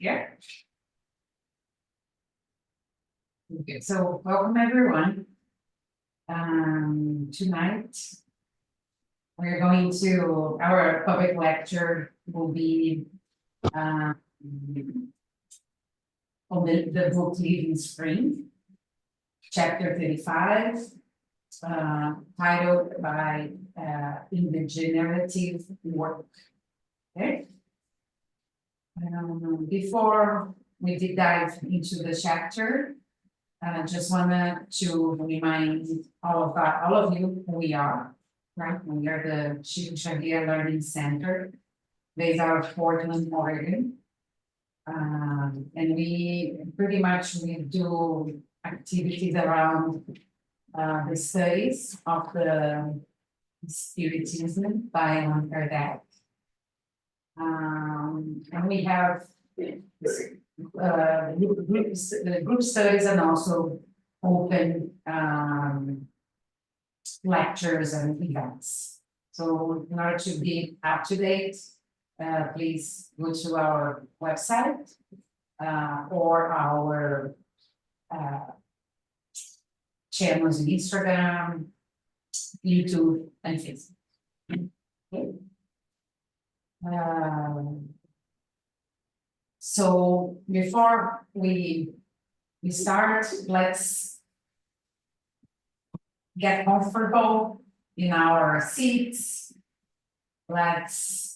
Yeah. Okay, so welcome everyone. Tonight we're going to, our public lecture will be on the book Living Spring, chapter 35, titled by in the generative work. Okay. Before we did dive into the chapter, I just wanted to remind all of you who we are, right? We are the Chico Xavier Learning Center, based out of Portland, Oregon. And we pretty much do activities around the studies of the Spiritism by Allan Kardec. And we have group studies and also open lectures and events. So in order to be up to date, please go to our website or our channels on Instagram, YouTube, and Facebook. Okay. So before we start, let's get comfortable in our seats. Let's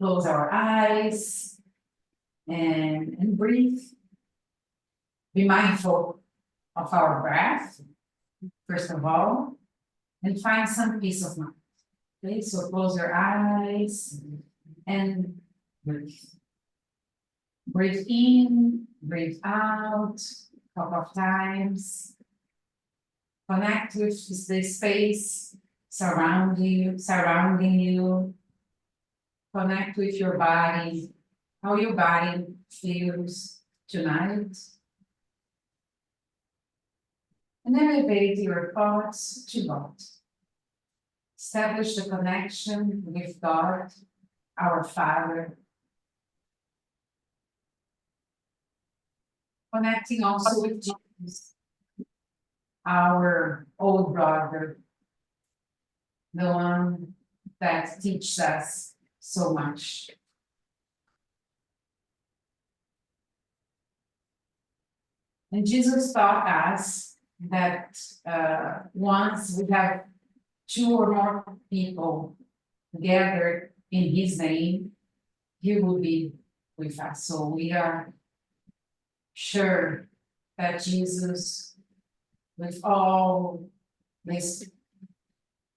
close our eyes and breathe. Be mindful of our breath, first of all, and find some peace of mind. Okay, so close your eyes and breathe. Breathe in, breathe out, a couple of times. Connect with the space surrounding you. Connect with your body, how your body feels tonight. And elevate your thoughts to God. Establish the connection with God, our Father. Connecting also with Jesus, our old brother, the one that teaches us so much. And Jesus taught us that once we have two or more people gathered in his name, he will be with us. So we are sure that Jesus, with all the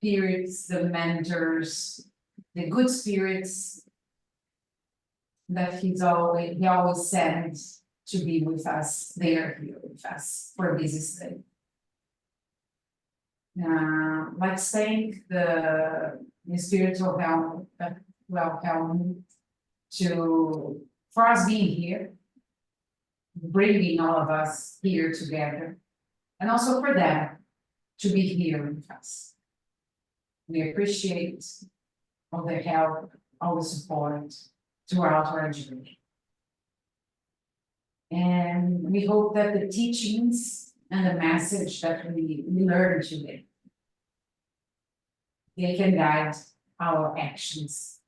spirits, the mentors, the good spirits that he always sends to be with us, they are here with us for this day. Let's thank the spiritual welcome for us being here, bringing all of us here together, and also for them to be here with us. We appreciate all the help, all the support throughout our journey. And we hope that the teachings and the message that we learned today, they can guide our actions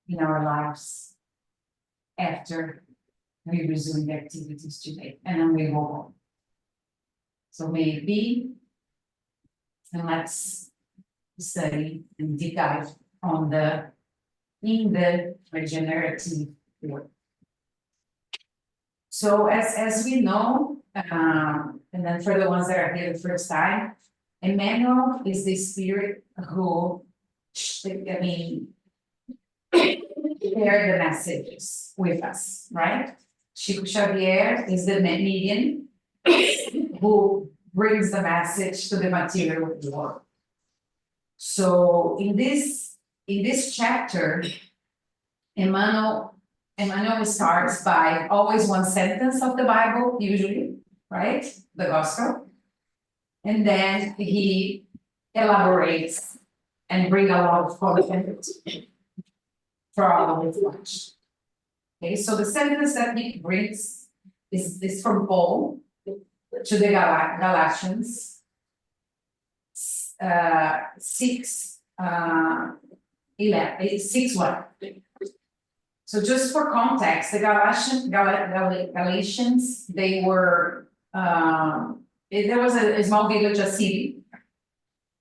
in our lives after we resume the activities today, and then we go home. So may it be, and let's study and deep dive on in the regenerative work. So as we know, and then for the ones that are here the first time, Emmanuel is the spirit who, shared the messages with us, right? Chico Xavier is the medium who brings the message to the material world. So in this chapter, Emmanuel starts by always one sentence of the Bible, usually, right? The gospel. And then he elaborates and brings a lot of content for all of much. Okay, so the sentence that he brings is from Paul to the Galatians 6:1. So just for context, the Galatians, they were, there was a small village, a city,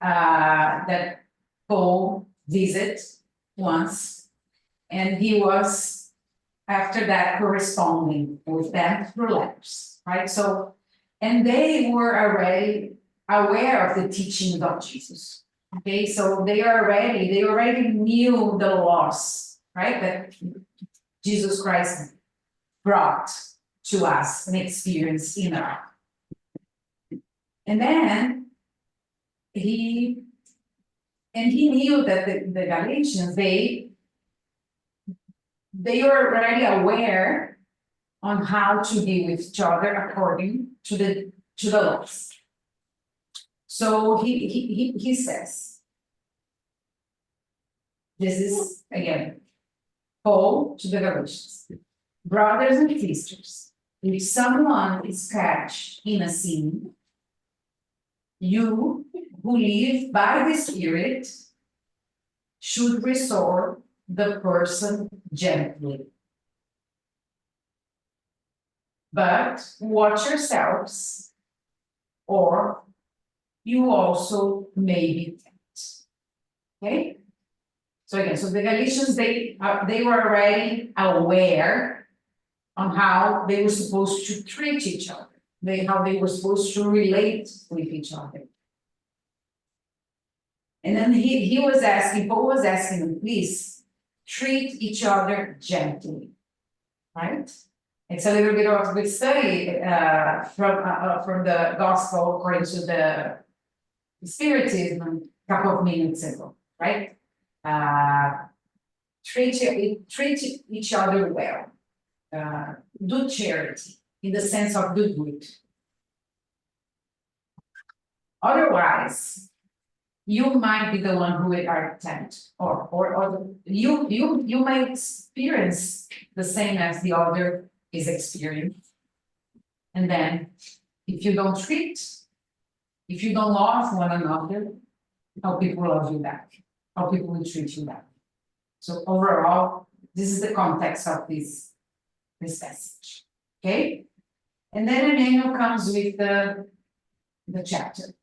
that Paul visited once, and he was, after that, corresponding with them through letters, right? So, and they were already aware of the teachings of Jesus, okay? So they already knew the laws, right? That Jesus Christ brought to us an experience in our. And then he knew that the Galatians, they were already aware on how to be with each other according to the laws. So he says, this is again Paul to the Galatians, brothers and sisters, if someone is catched in a sin, you who live by the Spirit should restore the person gently. But watch yourselves, or you also may be tempted. Okay? So again, so the Galatians, they were already aware on how they were supposed to treat each other, how they were supposed to relate with each other. And then Paul was asking them, please treat each other gently, right? It's a little bit of a good study from the gospel according to the Spiritism a couple of minutes ago, right? Treat each other well. Do charity in the sense of do good. Otherwise, you might be the one who are tempted, or you might experience the same as the other is experienced. And then if you don't love one another, how people love you back, how people will treat you back. So overall, this is the context of this passage. Okay? And then Emmanuel comes with the chapter,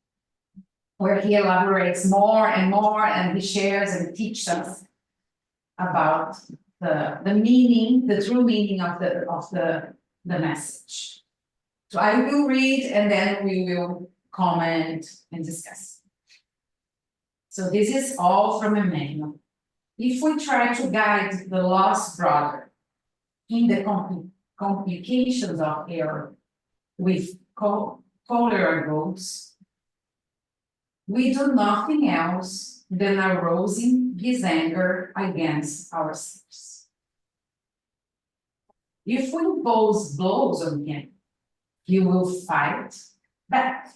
where he elaborates more and more, and he shares and teaches us about the meaning, the true meaning of the message. So I will read, and then we will comment and discuss. So this is all from Emmanuel. If we try to guide the lost brother in the complications of error with cholera goats, we do nothing else than arousing his anger against ourselves. If we impose blows on him, he will fight back.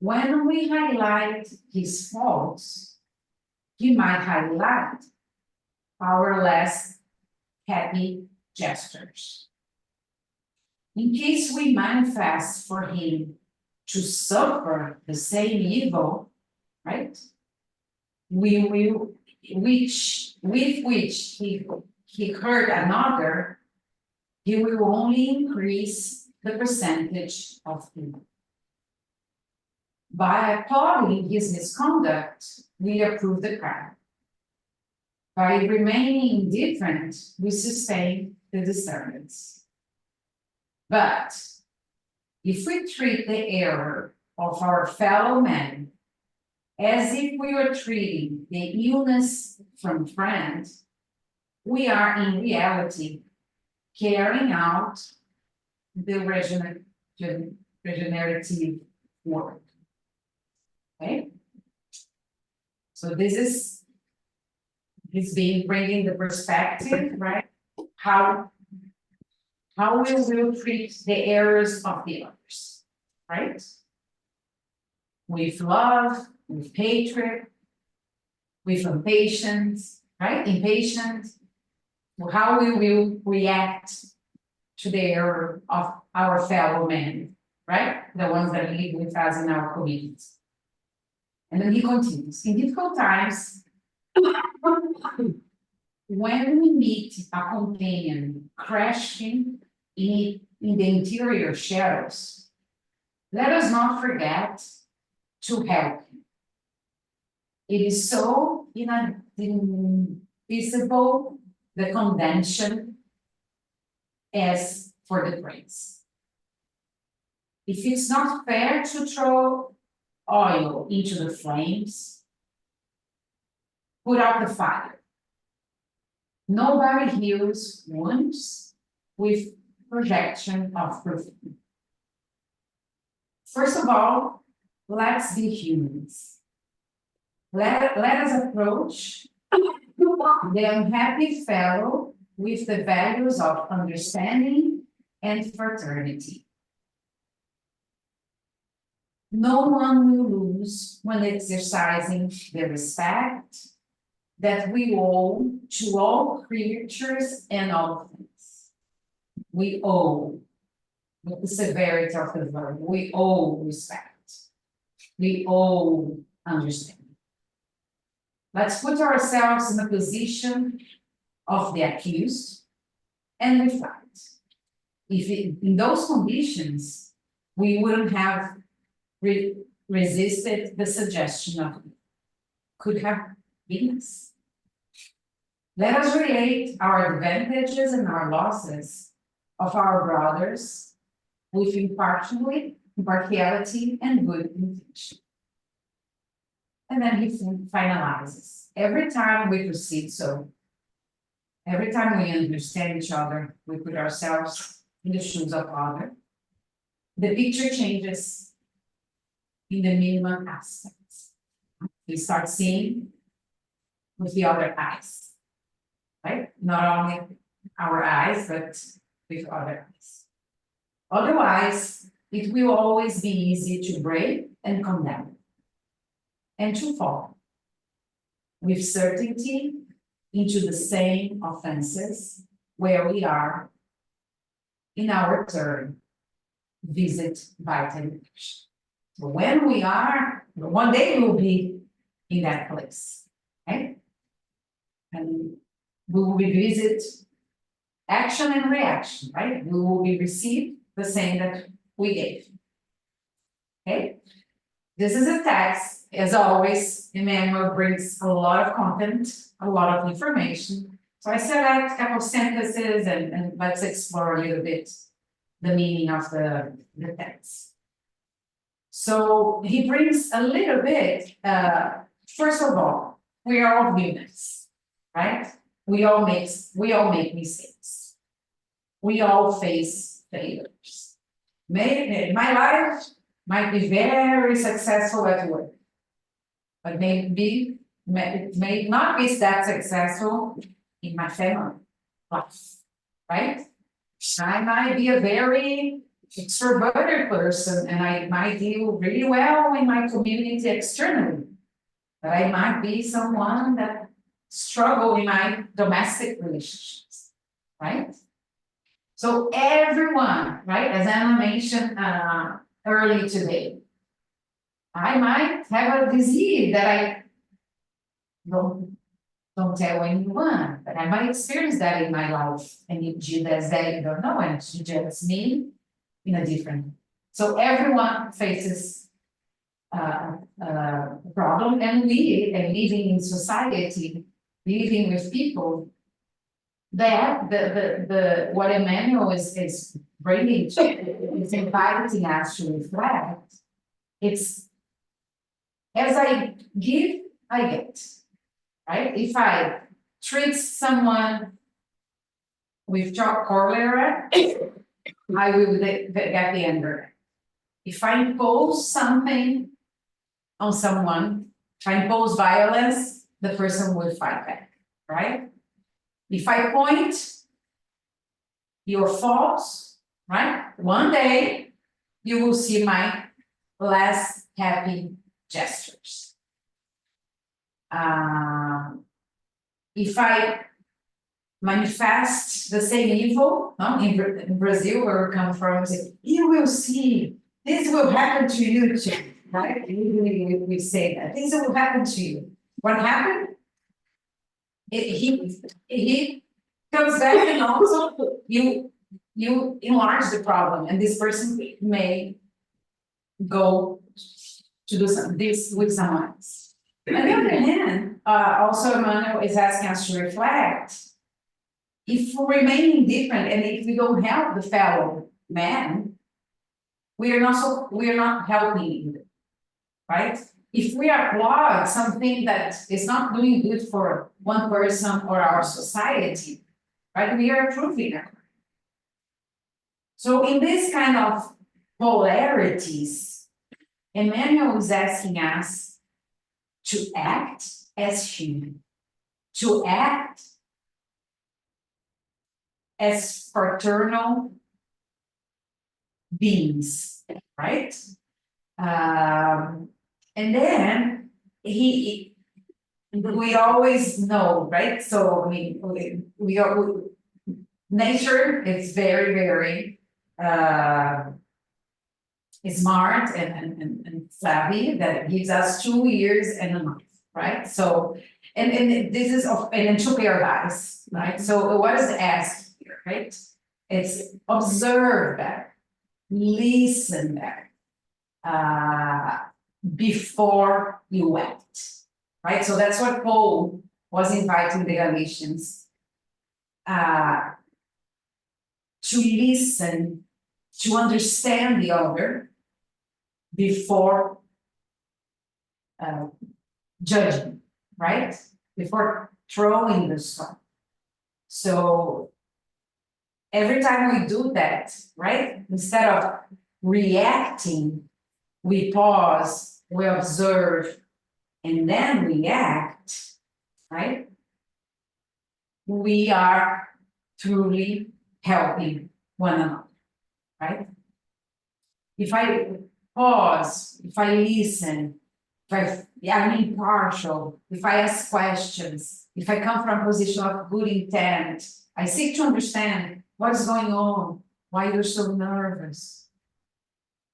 When we highlight his faults, he might highlight our less happy gestures. In case we manifest for him to suffer the same evil, right? With which he hurt another, he will only increase the percentage of evil. By applauding his misconduct, we approve the crime. By remaining indifferent, we sustain the disturbance. But if we treat the error of our fellow man as if we were treating the illness from friend, we are in reality carrying out the regenerative work. Okay? So this is bringing the perspective, right? How we will treat the errors of the others, right? With love, with hatred, with impatience, right? Impatient, how we will react to the error of our fellow men, right? The ones that live with us in our communities. And then he continues, in difficult times, when we meet a companion crashing in the interior shadows, let us not forget to help him. It is so invisible, the convention, as for the praise. If it's not fair to throw oil into the flames, put out the fire. Nobody heals wounds with projection of perfume. First of all, let's be humans. Let us approach the unhappy fellow with the values of understanding and fraternity. No one will lose when exercising the respect that we owe to all creatures and all things. We owe, with the severity of the verb, we owe respect. We owe understanding. Let's put ourselves in the position of the accused and reflect. If in those conditions, we wouldn't have resisted the suggestion of could have been us. Let us relate our advantages and our losses of our brothers with impartiality and good intention. And then he finalizes. Every time we proceed so, every time we understand each other, we put ourselves in the shoes of other, the picture changes in the minimum aspects. We start seeing with the other eyes, right? Not only our eyes, but with other eyes. Otherwise, it will always be easy to break and condemn, and to fall with certainty into the same offenses where we are, in our turn, visit vital action. So when we are, one day we will be in that place, okay? And we will revisit action and reaction, right? We will be received the same that we gave. Okay? This is a text. As always, Emmanuel brings a lot of content, a lot of information. So I select a couple of sentences and let's explore a little bit the meaning of the text. So he brings a little bit, first of all, we are all humans, right? We all make mistakes. We all face failures. My life might be very successful at work, but it may not be that successful in my family life, right? I might be a very extroverted person and I might do really well in my community externally, but I might be someone that struggle in my domestic relationships, right? So everyone, right, as Anna mentioned early today, I might have a disease that I don't tell anyone, but I might experience that in my life, and if she does that, you don't know, and she judges me in a different. So everyone faces a problem, and we are living in society, living with people. That the what Emmanuel is bringing, is inviting us to reflect. It's as I give, I get, right? If I treat someone with cholera, I will get the anger. If I impose something on someone, if I impose violence, the person will fight back, right? If I point your faults, right? One day you will see my less happy gestures. if I manifest the same evil, no? In Brazil, where we come from, we say, you will see, this will happen to you too, right? We say that, this will happen to you. What happened? He comes back and also you enlarge the problem, and this person may go to do this with someone else. On the other hand, also Emmanuel is asking us to reflect. If we remain indifferent and if we don't help the fellow man, we are not helping either, right? If we applaud something that is not doing good for one person or our society, right, we are approving it. So in this kind of polarities, Emmanuel is asking us to act as human, to act as fraternal beings, right? And then we always know, right? So I mean, nature is very, very smart and savvy, that gives us 2 years and a month, right? So, and this is and 2 pair of eyes, right? So what is asked here, right? It's observe that, listen that, before you act, right? So that's what Paul was inviting the Galatians to listen, to understand the other before judging, right? Before throwing the stone. So every time we do that, right? Instead of reacting, we pause, we observe, and then we act, right? We are truly helping one another, right? If I pause, if I listen, if I'm impartial, if I ask questions, if I come from a position of good intent, I seek to understand what is going on, why you're so nervous.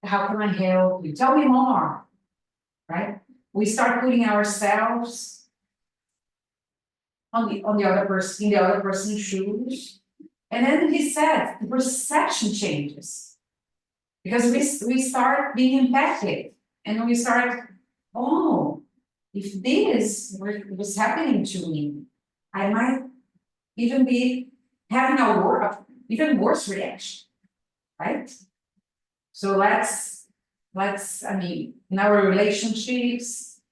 How can I help you? Tell me more, right? We start putting ourselves on the other person, in the other person's shoes. And then he said, the perception changes. Because we start being empathic, and we start, oh, if this was happening to me, I might even be having a even worse reaction, right? So let's, I mean, in our relationships,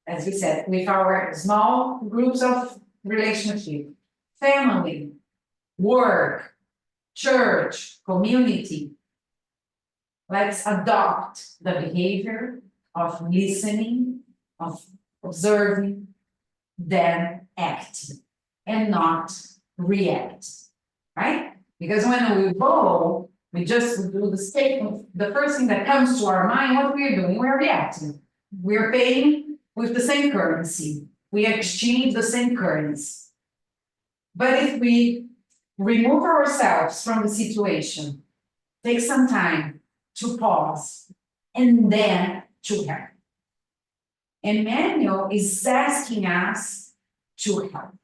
as we said, with our small groups of relationship, family, work, church, community, let's adopt the behavior of listening, of observing, then acting, and not react, right? Because when we go, we just do the statement, the first thing that comes to our mind, what we are doing, we're reacting. We're paying with the same currency. We exchange the same currency. But if we remove ourselves from the situation, take some time to pause, and then to help. Emmanuel is asking us to help.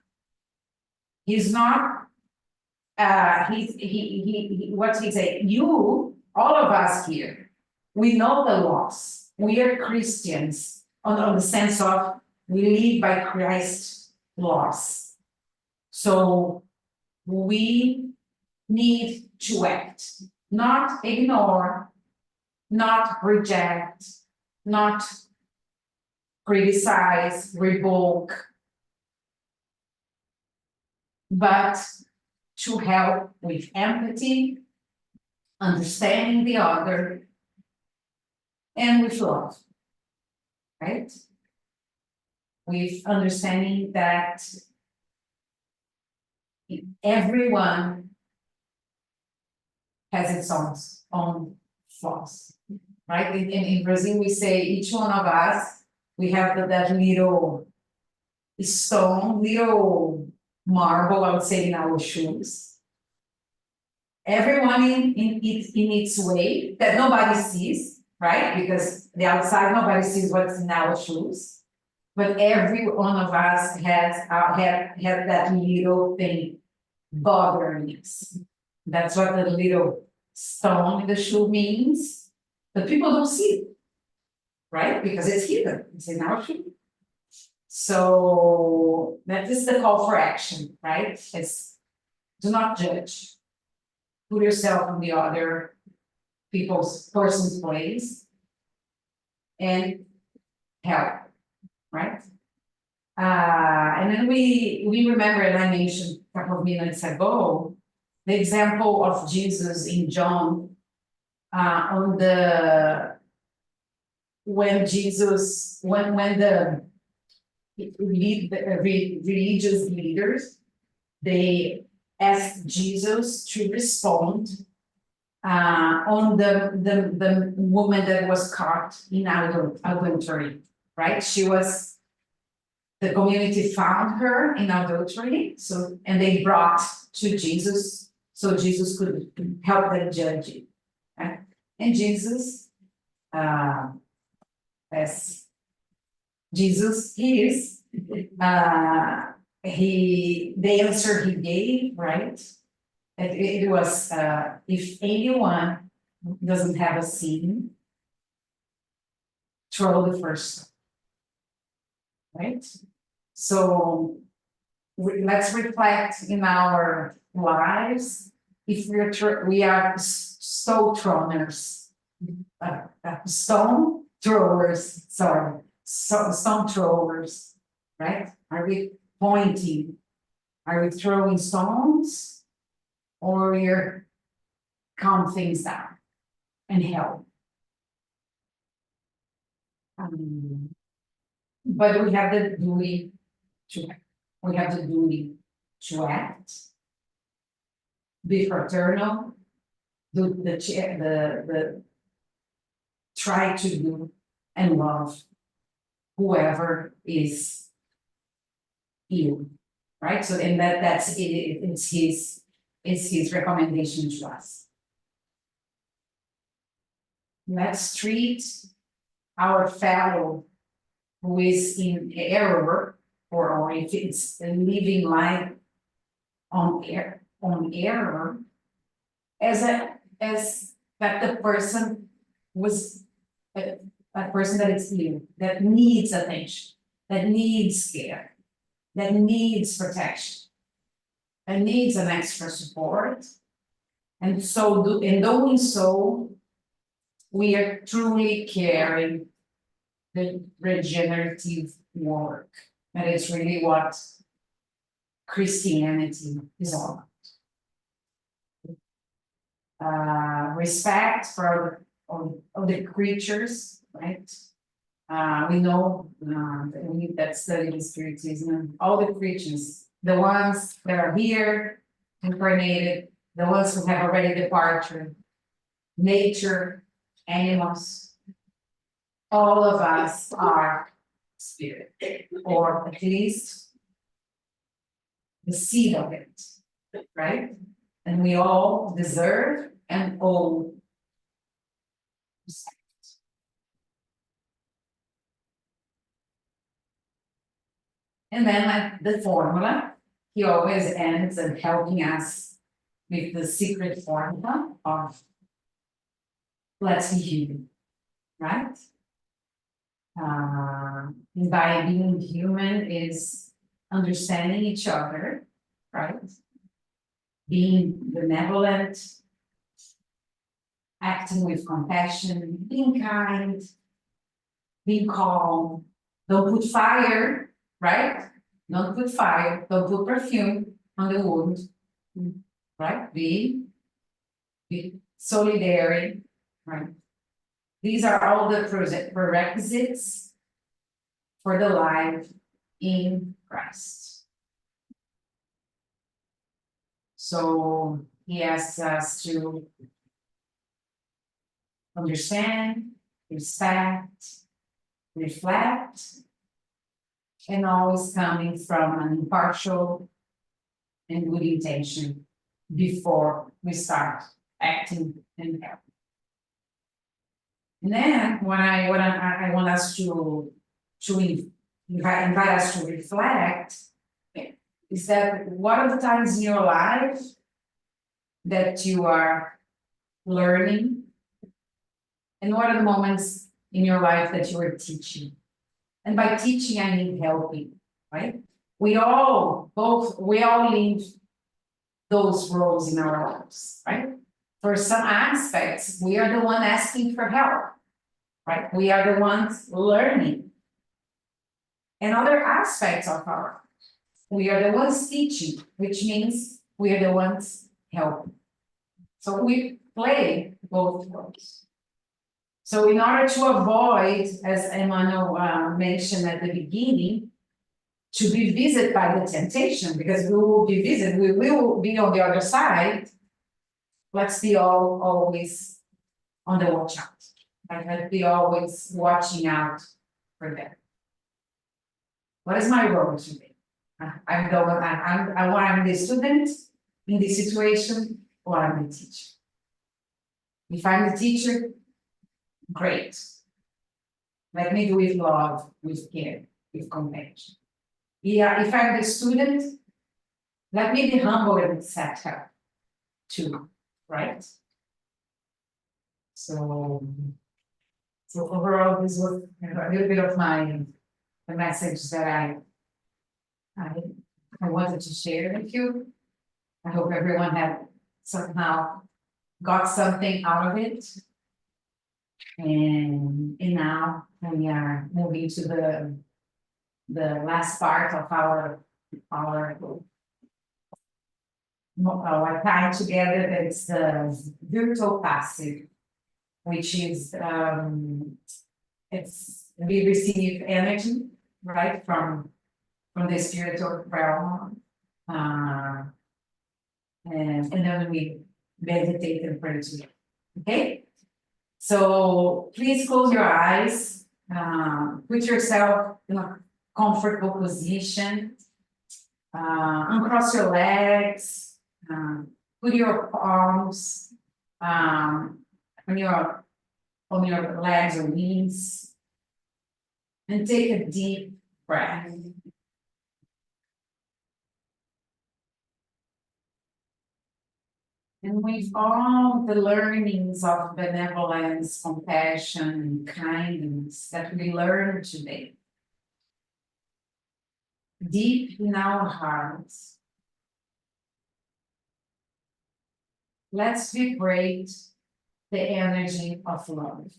He's not, what he say? You, all of us here, we know the laws. We are Christians on the sense of we live by Christ's laws. So we need to act, not ignore, not reject, not criticize, revoke, but to help with empathy, understanding the other, and with love, right? With understanding that everyone has its own flaws, right? In Brazil, we say each one of us, we have that little stone, little marble, I would say, in our shoes. Everyone in its way that nobody sees, right? Because the outside, nobody sees what's in our shoes. But every one of us has had that little thing bothering us. That's what the little stone in the shoe means. But people don't see it, right? Because it's hidden, it's in our shoe. So that is the call for action, right? It's do not judge. Put yourself in the other person's place and help, right? And then we remember, and I mentioned a couple of minutes ago, the example of Jesus in John on the when the religious leaders, they asked Jesus to respond on the woman that was caught in adultery, right? The community found her in adultery, and they brought to Jesus, so Jesus could help them judge it. Right? And Jesus, as Jesus is, the answer he gave, right? It was, if anyone doesn't have a sin, throw the first stone, right? So let's reflect in our lives if we are stone throwers, stone throwers, sorry, stone throwers, right? Are we pointing? Are we throwing stones? Or we're calm things down and help? But we have the duty to act, be fraternal, try to do and love whoever is you, right? So, and that's it, it's his recommendation to us. Let's treat our fellow who is in error, or if it's living life on error, as that the person was a person that is ill, that needs attention, that needs care, that needs protection, that needs an extra support. And so in doing so, we are truly carrying the regenerative work. That is really what Christianity is all about. Respect for the creatures, right? We know that study the spiritism, all the creatures, the ones that are here, incarnated, the ones who have already departed, nature, animals, all of us are spirit, or at least the seed of it, right? And we all deserve and owe respect. And then like the formula, he always ends up helping us with the secret formula of let's be human, right? And by being human is understanding each other, right? Being benevolent, acting with compassion, being kind, being calm, don't put fire, right? Don't put fire, don't put perfume on the wound, right? Be solidary, right? These are all the prerequisites for the life in Christ. So he asks us to understand, respect, reflect, and always coming from an impartial and good intention before we start acting and helping. And then when I want us to invite us to reflect, is that what are the times in your life that you are learning, and what are the moments in your life that you are teaching? And by teaching, I mean helping, right? We all live those roles in our lives, right? For some aspects, we are the one asking for help, right? We are the ones learning. And other aspects of our, we are the ones teaching, which means we are the ones helping. So we play both roles. So in order to avoid, as Emmanuel mentioned at the beginning, to be visited by the temptation, because we will be visited, we will be on the other side. Let's be always on the watch out. Right? Let's be always watching out for them. What is my role today? I'm the student in this situation, or I'm the teacher. If I'm the teacher, great. Let me do it with love, with care, with compassion. Yeah, if I'm the student, let me be humble and accept her too, right? So overall, this was a little bit of the message that I wanted to share with you. I hope everyone had somehow got something out of it. And now we are moving to the last part of our time together. That's the virtual passive, which is we receive energy, right, from the spiritual realm, and then we meditate and pray together. Okay, so please close your eyes, put yourself in a comfortable position, uncross your legs, put your palms on your legs or knees, and take a deep breath. And with all the learnings of benevolence, compassion, and kindness that we learned today, deep in our hearts, let's vibrate the energy of love.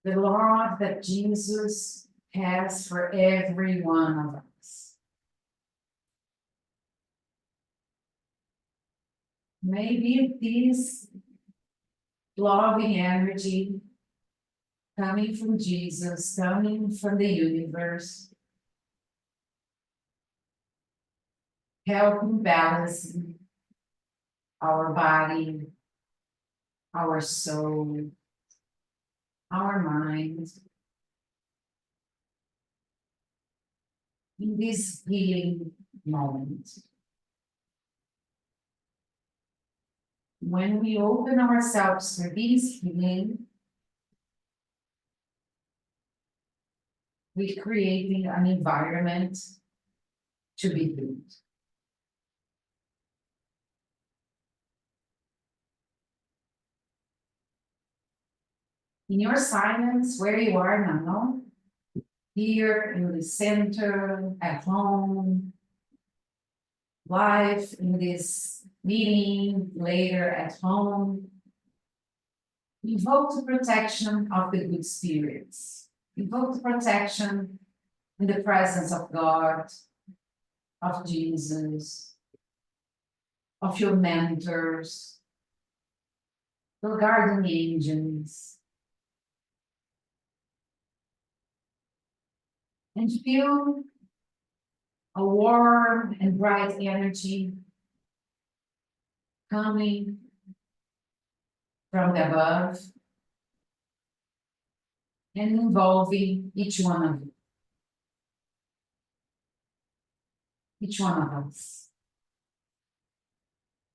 The love that Jesus has for every one of us. Maybe this loving energy coming from Jesus, coming from the universe, helping balance our body, our soul, our mind in this healing moment. When we open ourselves for this healing, we're creating an environment to be healed. In your silence, where you are now, here in the center, at home, live in this meeting, later at home, invoke the protection of the good spirits. Invoke the protection in the presence of God, of Jesus, of your mentors, your guardian angels. And feel a warm and bright energy coming from the above and involving each one of you. each one of us,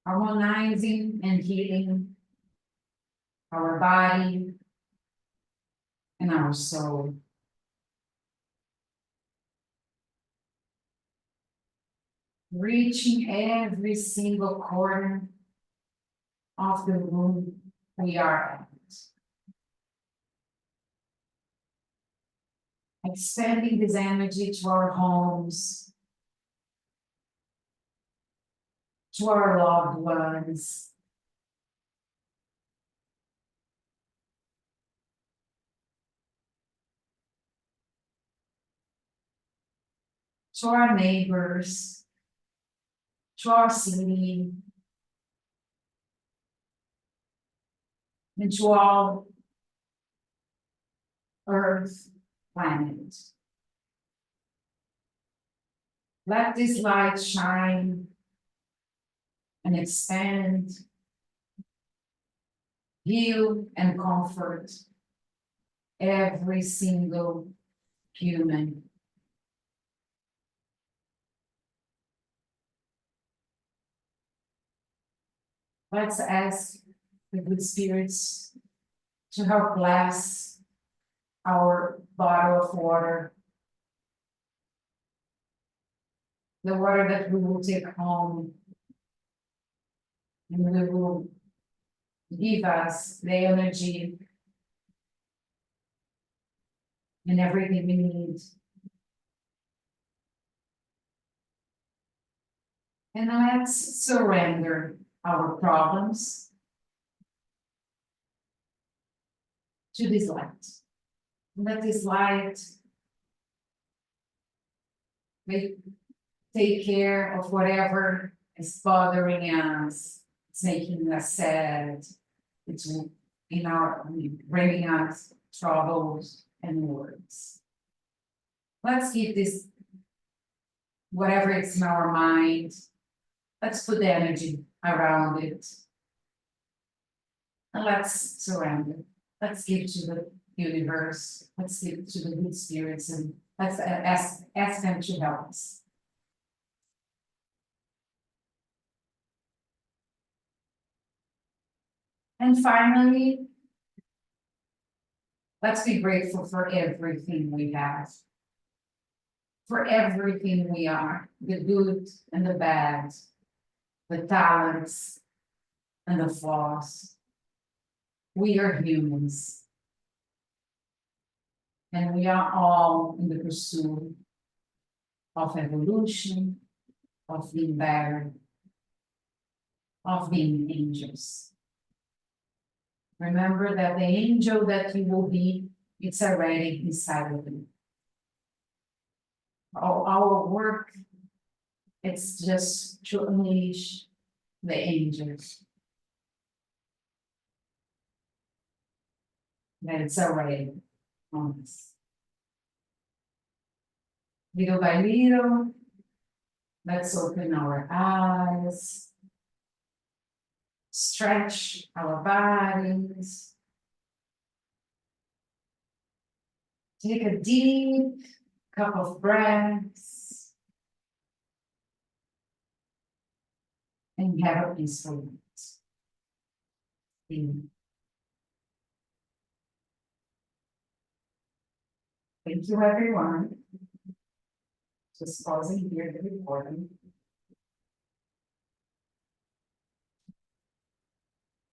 harmonizing and healing our body and our soul. Reaching every single corner of the room we are at. Expanding this energy to our homes, to our loved ones, to our neighbors, to our city, and to all Earth, planet. Let this light shine and expand, heal and comfort every single human. Let's ask the good spirits to help bless our bottle of water, the water that we will take home, and we will give us the energy and everything we need. And let's surrender our problems to this light. Let this light take care of whatever is bothering us, it's making us sad, it's bringing us troubles and worries. Let's keep this, whatever it's in our mind, let's put the energy around it. And let's surrender. Let's give to the universe. Let's give to the good spirits, and let's ask them to help us. And finally, let's be grateful for everything we have, for everything we are, the good and the bad, the talents and the flaws. We are humans, and we are all in the pursuit of evolution, of being better, of being angels. Remember that the angel that you will be, it's already inside of you. Our work, it's just to unleash the angels. That it's already on us. Little by little, let's open our eyes. Stretch our bodies. Take a deep cup of breaths. And have a peaceful night. Thank you, everyone. Just pausing here the recording.